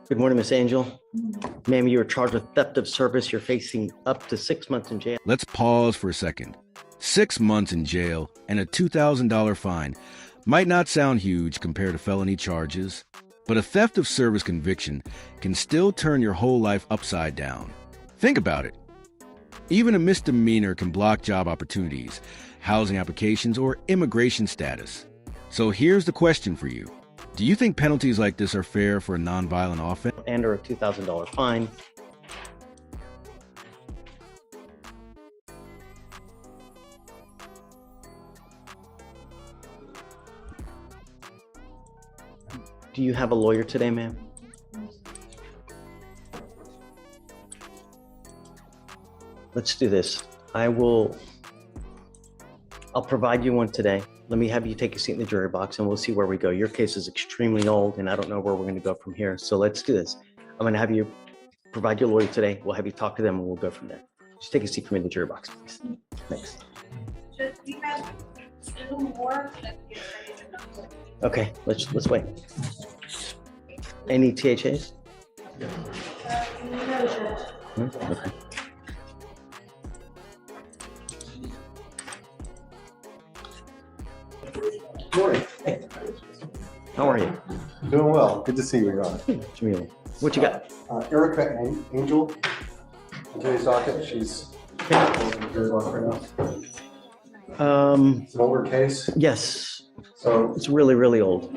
Good morning, Miss Angel. Ma'am, you are charged with theft of service. You're facing up to 6 months in jail. Let's pause for a second. 6 months in jail and a $2,000 fine might not sound huge compared to felony charges, but a theft of service conviction can still turn your whole life upside down. Think about it. Even a misdemeanor can block job opportunities, housing applications, or immigration status. So here's the question for you. Do you think penalties like this are fair for a nonviolent offense? And or a $2,000 fine. Do you have a lawyer today, ma'am? Let's do this. I'll provide you one today. Let me have you take a seat in the jury box and we'll see where we go. Your case is extremely old and I don't know where we're going to go from here. So let's do this. I'm going to have you provide your lawyer today. We'll have you talk to them and we'll go from there. Just take a seat for me in the jury box, please. Thanks. Should we have a little more? Okay, let's wait. Any THAs? Okay. Morning. Hey. How are you? Doing well. Good to see you, Your Honor. Jamil. What you got? Erica Angel, in today's docket. She's in the jury box right now. It's an older case, Yes, so it's really, really old.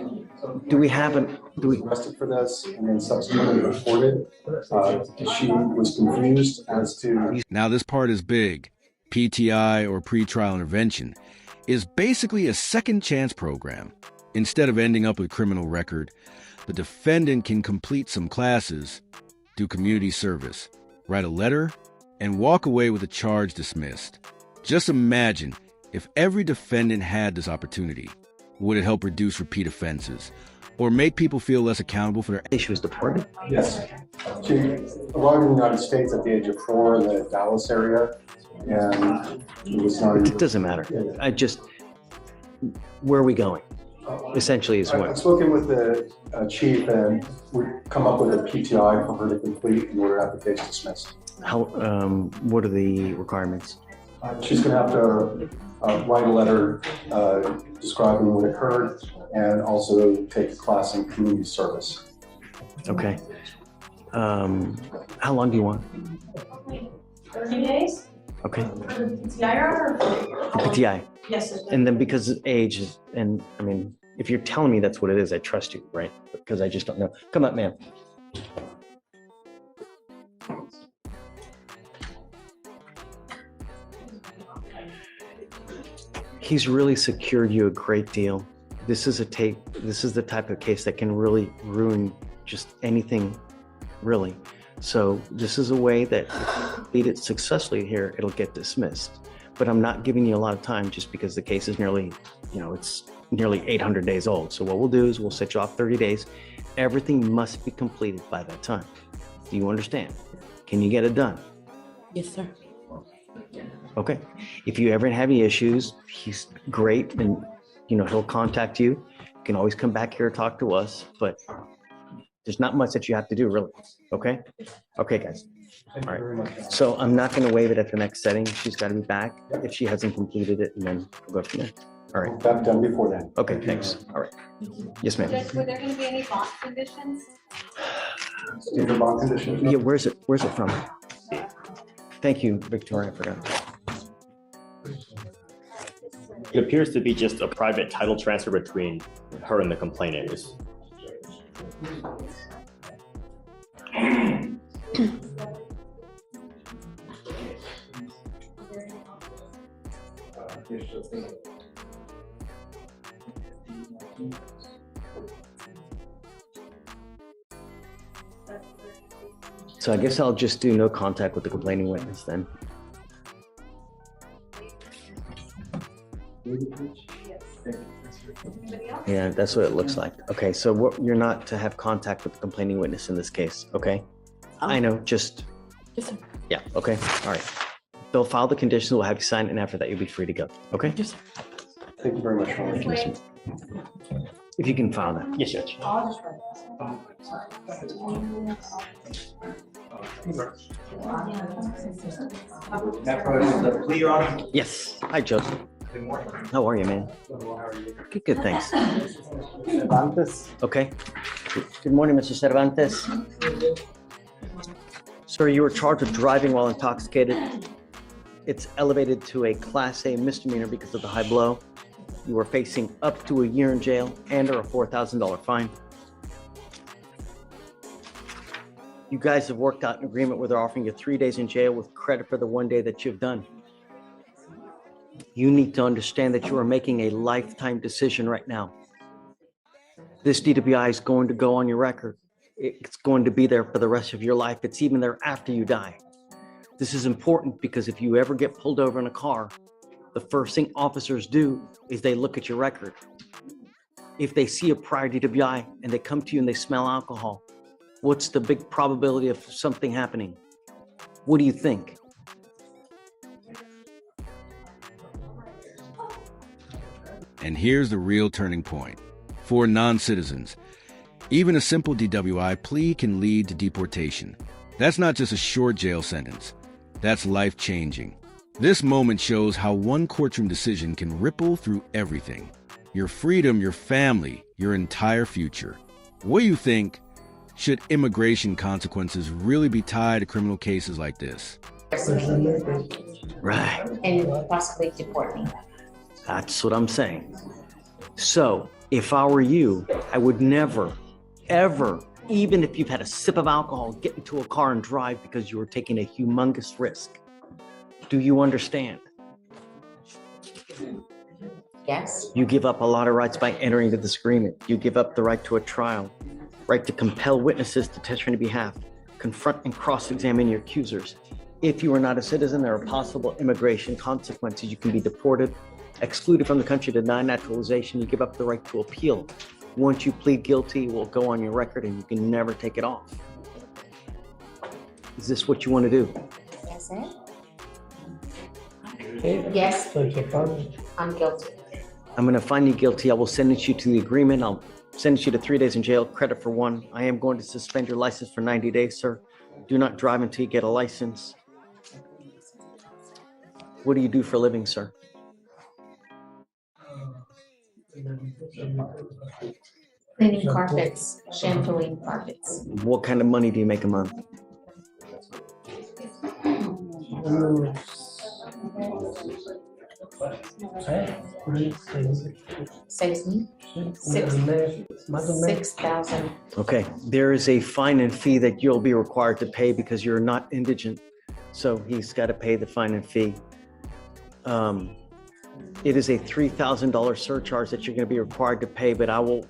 Do we have she was arrested for this and then subsequently reported. She was confused as to Now this part is big. PTI, or pretrial intervention, is basically a second chance program. Instead of ending up with a criminal record, the defendant can complete some classes, do community service, write a letter, and walk away with a charge dismissed. Just imagine if every defendant had this opportunity. Would it help reduce repeat offenses or make people feel less accountable for their... She was deported? yes. She arrived in the United States at the age of 4 in the Dallas area, and it was not. It doesn't matter. Where are we going? Essentially is I've what? spoken with the chief, and we've come up with a PTI for her to complete in order to have the case dismissed. How, what are the requirements? She's going to have to write a letter describing what occurred and also take a class in community service. Okay. How long do you want? 30 days? Okay. For the PTI or? PTI. Yes. And then because of age, and I mean, if you're telling me that's what it is, I trust you, right? Because I just don't know. Come up, man. He's really secured you a great deal. This is the type of case that can really ruin just anything, really. So this is a way that if you complete it successfully here, it'll get dismissed. But I'm not giving you a lot of time just because the case is nearly, it's nearly 800 days old. So what we'll do is we'll set you off 30 days. Everything must be completed by that time. Do you understand? Can you get it done? Yes, sir. Okay. If you ever have any issues, he's great and, he'll contact you. You can always come back here and talk to us, but there's not much that you have to do, really. Okay? Okay, guys. Thank you very much. So I'm not going to waive it at the next setting. She's got to be back if she hasn't completed it, and then we'll go from there. All right. That done before then. Okay, thanks. All right. Yes, ma'am. Judge, were there going to be any bond conditions? Standard bond conditions? Yeah, where's it from? Thank you, Victoria. I forgot. It appears to be just a private title transfer between her and the complainant. So I guess I'll just do no contact with the complaining witness then. Yeah, that's what it looks like. Okay, so you're not to have contact with the complaining witness in this case, okay? I know, just... Yes, sir. Yeah, okay, all right. They'll file the conditions, we'll have you sign, and after that, you'll be free to go, okay? Yes, sir. Thank you very much. If you can file that. Yes, Judge. I'll just write that. Yes. Hi, Joseph. How are you, man? Good, good, thanks. Cervantes. Okay. Good morning, Mr. Cervantes. Sir, you were charged with driving while intoxicated. It's elevated to a Class A misdemeanor because of the high blow. You are facing up to a year in jail and or a $4,000 fine. You guys have worked out an agreement where they're offering you 3 days in jail with credit for the 1 day that you've done. You need to understand that you are making a lifetime decision right now. This DWI is going to go on your record. It's going to be there for the rest of your life. It's even there after you die. This is important because if you ever get pulled over in a car, the first thing officers do is they look at your record. If they see a prior DWI and they come to you and they smell alcohol, what's the big probability of something happening? What do you think? And here's the real turning point. For non-citizens, even a simple DWI plea can lead to deportation. That's not just a short jail sentence. That's life-changing. This moment shows how one courtroom decision can ripple through everything. Your freedom, your family, your entire future. What do you think? Should immigration consequences really be tied to criminal cases like this? Right. And possibly deport me. That's what I'm saying. So if I were you, I would never, ever, even if you've had a sip of alcohol, get into a car and drive because you were taking a humongous risk. Do you understand? Yes. You give up a lot of rights by entering the disagreement. You give up the right to a trial, right to compel witnesses to testify on your behalf, confront and cross-examine your accusers. If you are not a citizen, there are possible immigration consequences. You can be deported, excluded from the country, denied naturalization. You give up the right to appeal. Once you plead guilty, it will go on your record and you can never take it off. Is this what you want to do? That's it? Yes, I'm guilty. I'm going to find you guilty. I will sentence you to the agreement. I'll sentence you to 3 days in jail, credit for 1. I am going to suspend your license for 90 days, sir. Do not drive until you get a license. What do you do for a living, sir? Cleaning carpets, shampooing carpets. What kind of money do you make a month? Saves me 6,000. Okay, there is a fine and fee that you'll be required to pay because you're not indigent. So he's got to pay the fine and fee. It is a $3,000 surcharge that you're going to be required to pay, but I will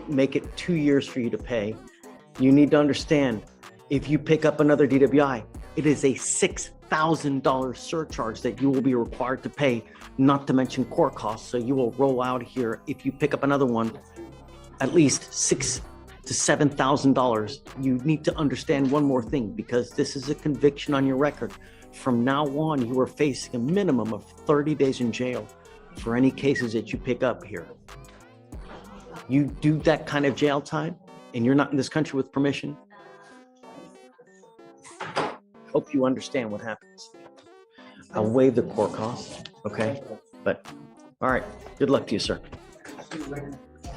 make it 2 years for you to pay. You need to understand, if you pick up another DWI, it is a $6,000 surcharge that you will be required to pay, not to mention court costs. So you will roll out here, if you pick up another one, at least $6,000 to $7,000. You need to understand one more thing, because this is a conviction on your record. From now on, you are facing a minimum of 30 days in jail for any cases that you pick up here. You do that kind of jail time, and you're not in this country with permission, hope you understand what happens. I'll waive the court costs, okay? But, all right, good luck to you, sir.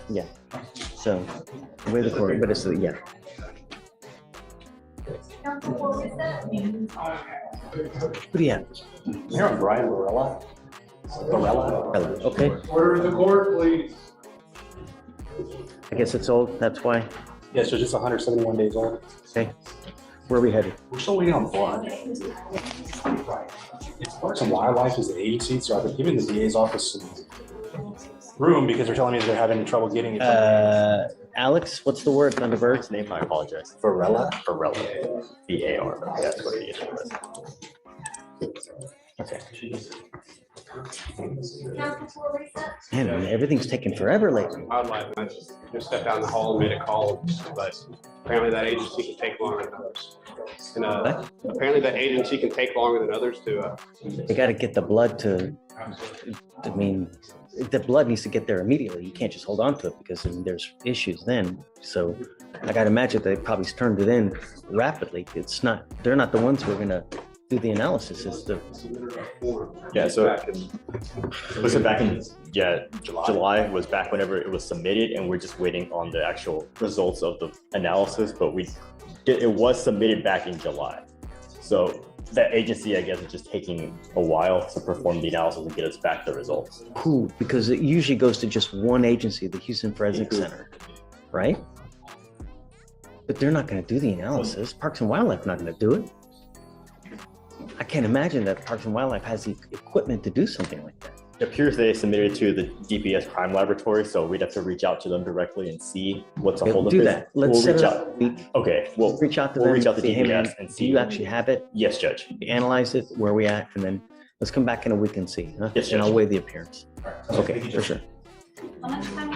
Yeah, so, waive the court, but it's, yeah. What do you have? You're on Brian Varela. Okay, Order in the court, please. I guess it's old, that's why. Yeah, so just 171 days old. Okay, where are we headed? We're still waiting on blood. Parks and Wildlife is the agency, so I've been giving the DA's office some room because they're telling me they're having trouble getting it. Alex, what's the word on the bird? Name, I apologize. Varela? Varela. V-A-R. That's what it is. Okay. Man, everything's taking forever lately. Wildlife, I just stepped down the hall and made a call, but apparently that agency can take longer than others. And apparently that agency can take longer than others to. They got to get the blood to, I mean, the blood needs to get there immediately. You can't just hold on to it because I mean, there's issues then. So I got to imagine they probably turned it in rapidly. It's not, they're not the ones who are going to do the analysis. It's the, Yeah, so listen, back in July was back whenever it was submitted, and we're just waiting on the actual results of the analysis. But it was submitted back in July, so that agency, I guess, is just taking a while to perform the analysis and get us back the results. who, because it usually goes to just one agency, the Houston Forensic Center, right? But they're not going to do the analysis. Parks and Wildlife not going to do it. I can't imagine that Parks and Wildlife has the equipment to do something like that. It appears they submitted it to the DPS crime laboratory, so we'd have to reach out to them directly and see what's a Okay, hold of do it. that. Let's We'll set reach it out. up. Okay, We'll reach out to we'll them. reach out to say, hey, man, DPS and do see. you actually have it? Yes, Judge. Analyze it, where we at, and then let's come back in a week and see. Huh? Yes, And I'll Judge. weigh the appearance. Okay, for sure. How much time